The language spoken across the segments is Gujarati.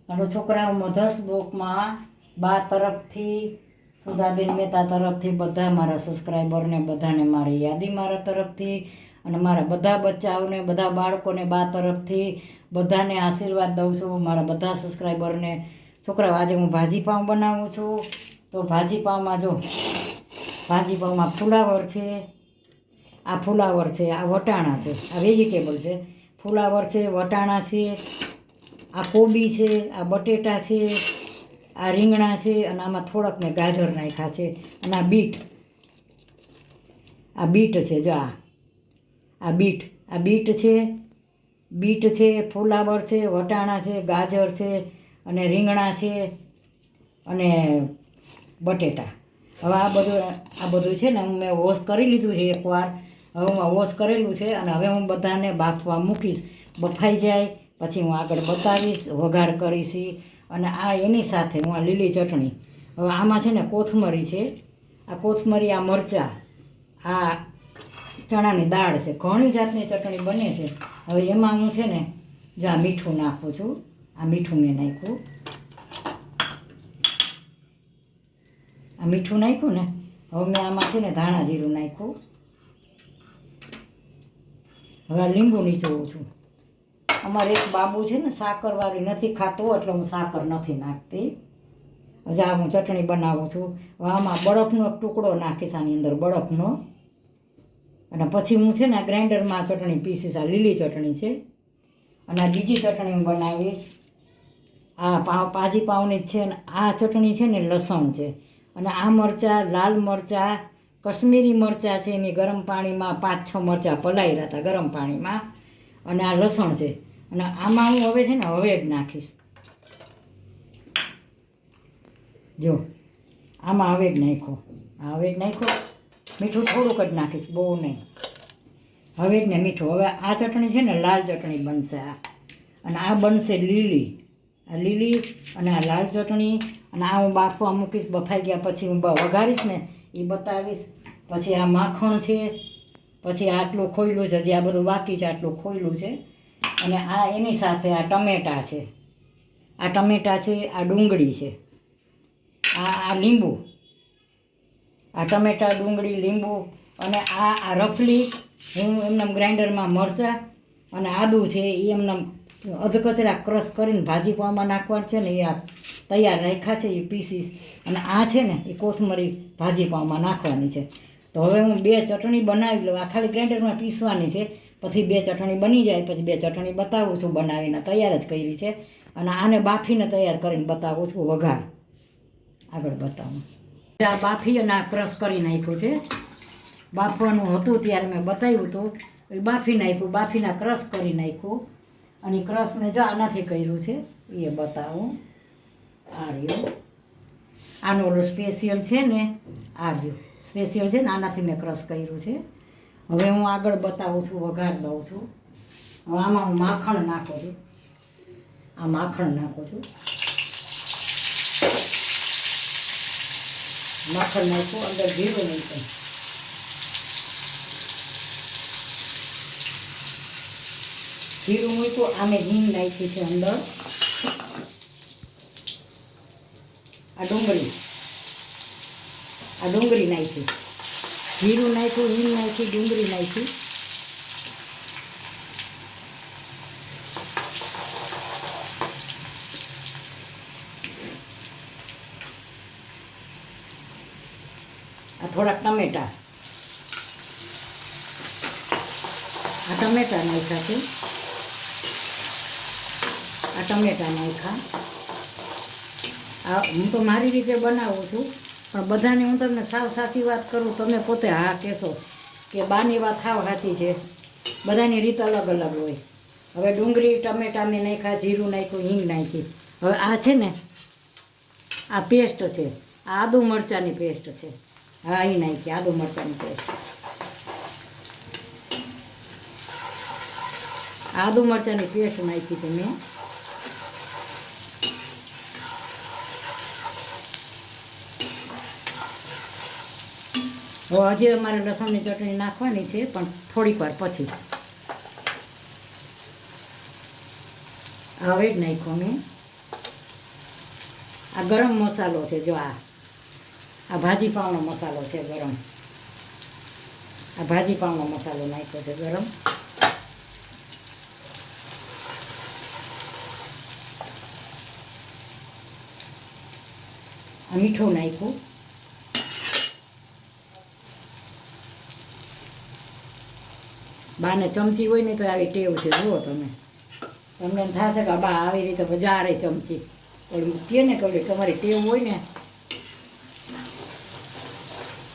અને છોકરાઓ મધર્સ બ્લોકમાં બા તરફથી, સુધાબેન મહેતા તરફથી, બધા મારા સબસ્ક્રાઈબરને બધાને મારી યાદી મારા તરફથી અને મારા બધા બચ્ચાઓને, બધા બાળકોને બા તરફથી બધાને આશીર્વાદ દઉં છું. મારા બધા સબસ્ક્રાઈબરને. છોકરાઓ, આજે હું ભાજી પાઉં બનાવું છું. તો ભાજી પાઉંમાં જો, ભાજી પાઉંમાં ફુલાવર છે, આ ફુલાવર છે, આ વટાણા છે, આ વેજીટેબલ છે. ફુલાવર છે, વટાણા છે, આ કોબી છે, આ બટેટા છે, આ રીંગણા છે અને આમાં થોડાક મેં ગાજર નાખ્યા છે અને આ બીટ છે. જો આ બીટ છે, ફુલાવર છે, વટાણા છે, ગાજર છે અને રીંગણા છે અને બટેટા. હવે આ બધું છે ને મેં વોશ કરી લીધું છે એકવાર. હવે હું વોશ કરેલું છે અને હવે હું બધાને બાફવા મૂકીશ. બફાઈ જાય પછી હું આગળ બતાવીશ, વઘાર કરીશ. અને આ એની સાથે હું આ લીલી ચટણી, હવે આમાં છે ને કોથમરી છે, આ કોથમરી, આ મરચાં, આ ચણાની દાળ છે. ઘણી જાતની ચટણી બને છે. હવે એમાં હું છે ને જો આ મીઠું નાખું છું. આ મીઠું મેં નાખ્યું, આ મીઠું નાખ્યું ને. હવે મેં આમાં છે ને ધાણા જીરું નાખ્યું. હવે આ લીંબુ નીચોવું છું. અમારે એક બાબુ છે ને સાકરવાળી નથી ખાતો, એટલે હું સાકર નથી નાખતી. હજી હું ચટણી બનાવું છું. હવે આમાં બરફનો ટુકડો નાખીશ, આની અંદર બરફનો. અને પછી હું છે ને ગ્રાઇન્ડરમાં ચટણી પીસીશ. આ લીલી ચટણી છે અને આ બીજી ચટણી હું બનાવીશ. આ ભાજી પાઉંની જ છે ને આ ચટણી છે ને લસણ છે અને આ મરચાં, લાલ મરચાં, કશ્મીરી મરચાં છે. મેં ગરમ પાણીમાં 5-6 મરચાં પલાળ્યા હતા ગરમ પાણીમાં. અને આ લસણ છે અને આમાં હું હવે છે ને હવેડ નાખીશ. જો આમાં હવેડ નાખ્યો, આ હવેડ નાખ્યો. મીઠું થોડુંક જ નાખીશ, બહુ નહીં. હવેડ ને મીઠું. હવે આ ચટણી છે ને લાલ ચટણી બનશે. અને આ બનશે લીલી. આ લીલી અને આ લાલ ચટણી. અને આ હું બાફવા મૂકીશ. બફાઈ ગયા પછી હું વઘારીશ ને એ બતાવીશ. પછી આ માખણ છે, પછી આટલું ખોયલું છે, હજી આ બધું બાકી છે, આટલું ખોયલું છે. અને આ એની સાથે આ ટમેટાં છે, આ ટમેટાં છે, આ ડુંગળી છે, આ લીંબુ, આ ટમેટાં, ડુંગળી, લીંબુ. અને આ રફલી હું એમને ગ્રાઇન્ડરમાં મરચાં અને આદું છે એ એમને અધકચરા ક્રશ કરીને ભાજી પાઉંમાં નાખવાનું છે ને, એ આ તૈયાર રાખ્યા છે, એ પીસીસ. અને આ છે ને એ કોથમરી ભાજી પાઉંમાં નાખવાની છે. તો હવે હું 2 ચટણી બનાવી લઉં. આ ખાલી ગ્રાઇન્ડરમાં પીસવાની છે. પછી 2 ચટણી બની જાય પછી 2 ચટણી બતાવું છું બનાવીને. તૈયાર જ કરી છે. અને આને બાફીને તૈયાર કરીને બતાવું છું. વઘાર આગળ બતાવું. આ બાફી અને આ ક્રશ કરી નાખ્યું છે. બાફવાનું હતું ત્યારે મેં બતાવ્યું હતું. એ બાફી નાખ્યું, બાફીને ક્રશ કરી નાખ્યું. અને ક્રશ મેં જો આનાથી કર્યું છે એ બતાવું. આ રહ્યું, આનો ઓલો સ્પેશિયલ છે ને, આ રહ્યું સ્પેશિયલ છે ને, આનાથી મેં ક્રશ કર્યું છે. હવે હું આગળ બતાવું છું, વઘાર દઉં છું. હવે આમાં હું માખણ નાખું છું. આ માખણ નાખું છું. માખણ નાખું, અંદર જીરું નાખું. જીરું મૂક્યું. આમે હિંગ નાખી છે અંદર. આ ડુંગળી નાખી. જીરું નાખ્યું, હિંગ નાખી, ડુંગળી નાખી. આ થોડાક ટમેટા, આ ટમેટા નાખ્યા છે. આ ટમેટા નાખ્યા. હું તો મારી રીતે બનાવું છું, પણ બધાને હું તમને સાવ સાચી વાત કરું, તમે પોતે હા કહેશો કે બાની વાત સાવ સાચી છે. બધાની રીત અલગ અલગ હોય. હવે ડુંગળી, ટમેટાં મેં નાખ્યા, જીરું નાખ્યું, હિંગ નાખી. હવે આ છે ને આ પેસ્ટ છે, આ આદુ મરચાંની પેસ્ટ છે. હા, એ નાખી આદુ મરચાંની પેસ્ટ. આદુ મરચાંની પેસ્ટ નાખી છે મેં. હવે હજી અમારે લસણની ચટણી નાખવાની છે, પણ થોડીક વાર પછી. હવે જ નાખ્યો મેં. આ ગરમ મસાલો છે, જો આ ભાજી પાવનો મસાલો છે ગરમ. આ ભાજી પાવનો મસાલો નાખ્યો છે ગરમ. આ મીઠું નાખ્યું. બાને ચમચી હોય ને તો આવી ટેવ છે, જુઓ તમે. તમને એમ થશે કે બા આવી રીતે બજારે ચમચી કહે ને કે તમારી ટેવ હોય ને.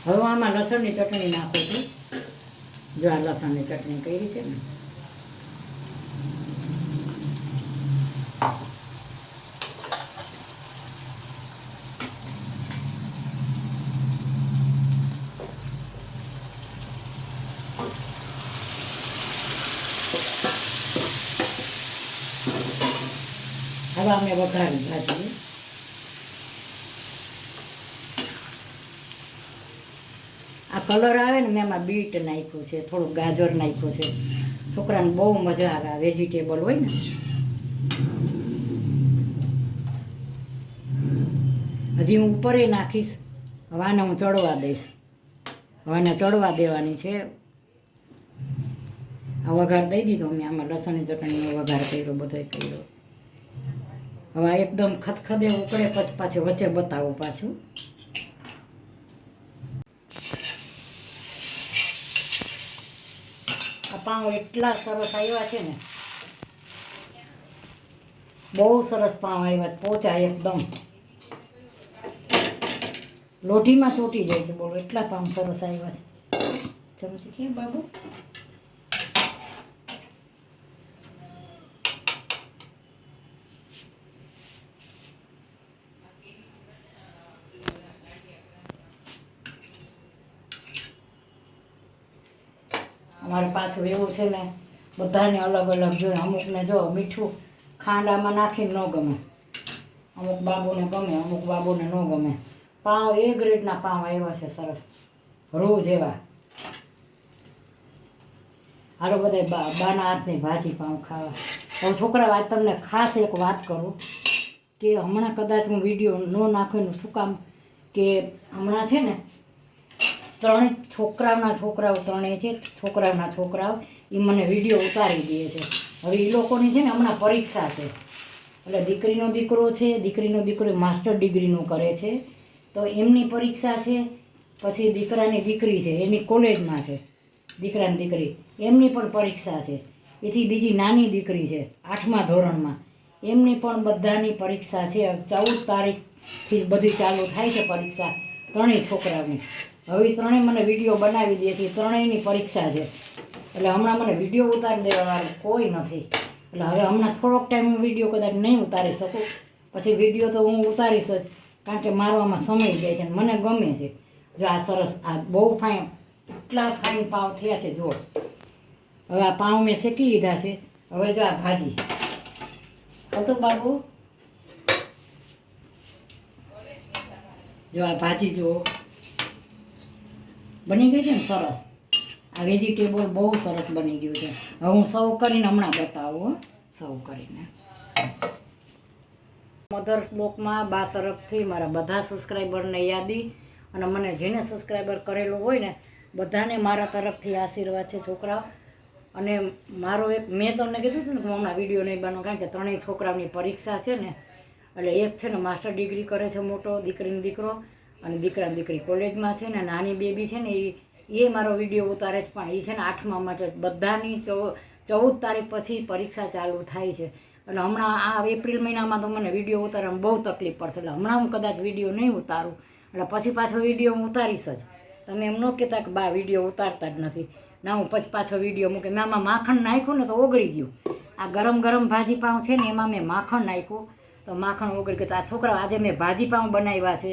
હવે આમાં લસણની ચટણી નાખું છું. જો આ લસણની ચટણી કઈ રીતે ને, હવે અમે વઘારી ભાજી. આ કલર આવે ને મેં એમાં બીટ નાખ્યું છે, થોડુંક ગાજર નાખ્યું છે. છોકરાને બહુ મજા આવે આ વેજીટેબલ હોય ને. હજી હું ઉપરે નાખીશ. હવે આને હું ચડવા દઈશ. હવે આને ચડવા દેવાની છે. આ વઘાર દઈ દીધો મેં. આમાં લસણની ચટણીનો વઘાર કર્યો, બધો કર્યો. હવે એકદમ ખદખદે ઉકળે પછી પાછું વચ્ચે બતાવું પાછું. આ પાઉં એટલા સરસ આવ્યા છે ને, બહુ સરસ પાઉં આવ્યા, પોચા એકદમ. લોઢીમાં ચોટી જાય છે, બોલો એટલા પાઉં સરસ આવ્યા છે. ચમચી કે બાબુ, અમારે પાછું એવું છે ને, બધાને અલગ અલગ જોઈએ. અમુકને જો મીઠું ખાંડ આમાં નાખીને ન ગમે, અમુક બાબુને ગમે, અમુક બાબુને ન ગમે. પાઉં એ ગ્રેડના પાઉં આવ્યા છે સરસ, રૂ જેવા. હાલો બધા બાના હાથની ભાજી પાઉં ખાવા. હવે છોકરા, આજ તમને ખાસ એક વાત કરું કે હમણાં કદાચ હું વિડીયો ન નાખું. શું કામ કે હમણાં છે ને ત્રણેય છોકરાઓ ત્રણેય છે, છોકરાઓ એ મને વિડીયો ઉતારી દે છે. હવે એ લોકોની છે ને હમણાં પરીક્ષા છે, એટલે દીકરીનો દીકરો માસ્ટર ડિગ્રીનું કરે છે, તો એમની પરીક્ષા છે. પછી દીકરાની દીકરી છે, એની કોલેજમાં છે. દીકરાની દીકરી એમની પણ પરીક્ષા છે. એથી બીજી નાની દીકરી છે 8મા ધોરણમાં, એમની પણ બધાની પરીક્ષા છે. 14 તારીખથી બધી ચાલુ થાય છે પરીક્ષા ત્રણેય છોકરાઓની. હવે ત્રણેય મને વિડીયો બનાવી દે છે, ત્રણેયની પરીક્ષા છે. એટલે હમણાં મને વિડીયો ઉતારી દેવાવાળું કોઈ નથી. એટલે હવે હમણાં થોડોક ટાઈમ હું વિડીયો કદાચ નહીં ઉતારી શકું, પછી વિડીયો તો હું ઉતારીશ જ, કારણ કે મારો આમાં સમય જાય છે. મને ગમે છે. જો આ સરસ, આ બહુ ફાઇન, એટલા ફાઇન પાઉં થયા છે. જુઓ, હવે આ પાઉં મેં શેકી લીધા છે. હવે જો આ ભાજી હતું બાબુ, જો આ ભાજી જુઓ બની ગઈ છે ને સરસ. આ વેજીટેબલ બહુ સરસ બની ગયું છે. હવે હું સર્વ કરીને હમણાં બતાવું. સર્વ કરીને મધર્સ બ્લોકમાં બા તરફથી મારા બધા સબસ્ક્રાઈબરને યાદી, અને મને જેને સબસ્ક્રાઈબર કરેલું હોય ને બધાને મારા તરફથી આશીર્વાદ છે છોકરાઓ. અને મારો એક, મેં તમને કીધું હતું ને કે હું હમણાં વિડીયો નહીં બનાવું, કારણ કે ત્રણેય છોકરાઓની પરીક્ષા છે ને. એટલે એક છે ને માસ્ટર ડિગ્રી કરે છે મોટો, દીકરીનો દીકરો, અને દીકરાની દીકરી કોલેજમાં છે. ને નાની બેબી છે ને એ મારો વિડીયો ઉતારે છે, પણ એ છે ને 8મા માટે. બધાની 14 તારીખ પછી પરીક્ષા ચાલુ થાય છે. એટલે હમણાં આ એપ્રિલ મહિનામાં તો મને વિડીયો ઉતારવામાં બહુ તકલીફ પડશે. એટલે હમણાં હું કદાચ વિડીયો નહીં ઉતારું, એટલે પછી પાછો વિડીયો હું ઉતારીશ જ. તમે એમ ન કહેતા કે બા વિડીયો ઉતારતા જ નથી. ના, હું પછી પાછો વિડીયો મૂકે. મેં આમાં માખણ નાખ્યું ને તો ઓગળી ગયું. આ ગરમ ભાજી પાઉં છે ને એમાં મેં માખણ નાખ્યું તો માખણ ઓગળી ગયું. તો આ છોકરા આજે મેં ભાજી પાઉં બનાવ્યા છે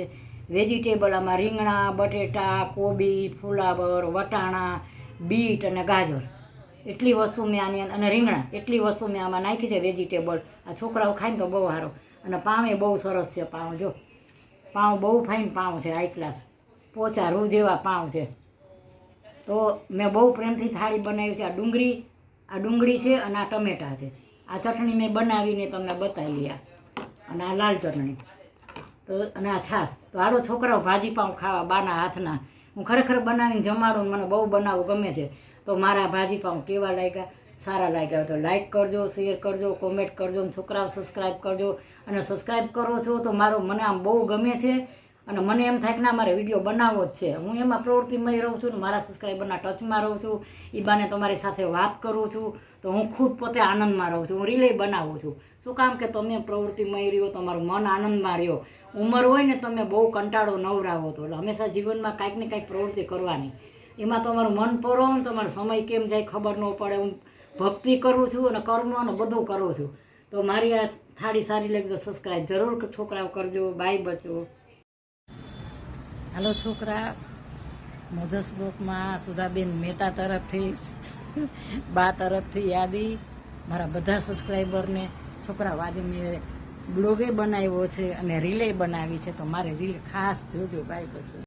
વેજીટેબલ. આમાં રીંગણા, બટેટા, કોબી, ફુલાવર, વટાણા, બીટ અને ગાજર, એટલી વસ્તુ મેં આની, અને રીંગણા, એટલી વસ્તુ મેં આમાં નાખી છે વેજીટેબલ. આ છોકરાઓ ખાય ને તો બહુ સારો. અને પાઉં બહુ સરસ છે. પાઉં જો, પાઉં બહુ ફાઇન પાઉં છે, હાઈ ક્લાસ પોચા રૂ જેવા પાઉં છે. તો મેં બહુ પ્રેમથી થાળી બનાવી છે. આ ડુંગળી છે અને આ ટમેટાં છે. આ ચટણી મેં બનાવીને તમને બતાવી. અને આ લાલ ચટણી તો અને આ છાશ તો હાલો છોકરાઓ ભાજી પાઉં ખાવા બાના હાથના. હું ખરેખર બનાવીને જમાડું મને બહુ બનાવવું ગમે છે. તો મારા ભાજી પાઉં કેવા લાગ્યા? સારા લાગ્યા તો લાઈક કરજો, શેર કરજો, કોમેન્ટ કરજો અને છોકરાઓ સબસ્ક્રાઈબ કરજો. અને સબસ્ક્રાઈબ કરો છો તો મને આમ બહુ ગમે છે અને મને એમ થાય કે ના મારે વિડીયો બનાવવો જ છે. હું એમાં પ્રવૃત્તિમય રહું છું ને મારા સબસ્ક્રાઈબરના ટચમાં રહું છું. એ બાને તમારી સાથે વાત કરું છું તો હું ખુદ પોતે આનંદમાં રહું છું. હું રિલે બનાવું છું. શું કામ કે તમે પ્રવૃત્તિમય રહ્યો, તમારું મન આનંદમાં રહ્યો. ઉંમર હોય ને તમે બહુ કંટાળો નવરાવો તો એટલે હંમેશા જીવનમાં કાંઈક ને કાંઈક પ્રવૃત્તિ કરવાની. એમાં તમારું મન પરો ને તમારો સમય કેમ જાય ખબર ન પડે. હું ભક્તિ કરું છું અને કર્મ અને બધું કરું છું. તો મારી આ થાળી સારી લાગી તો સબસ્ક્રાઈબ જરૂર છોકરાઓ કરજો. બાય બચો. હાલો છોકરા, મધર્સ બ્લોકમાં સુધાબેન મહેતા તરફથી બા તરફથી યાદી મારા બધા સબસ્ક્રાઈબરને. છોકરાઓ આજે મેં બ્લોગે બનાવ્યો છે અને રીલે બનાવી છે તો મારે રીલ ખાસ જોજો. બાય બચો.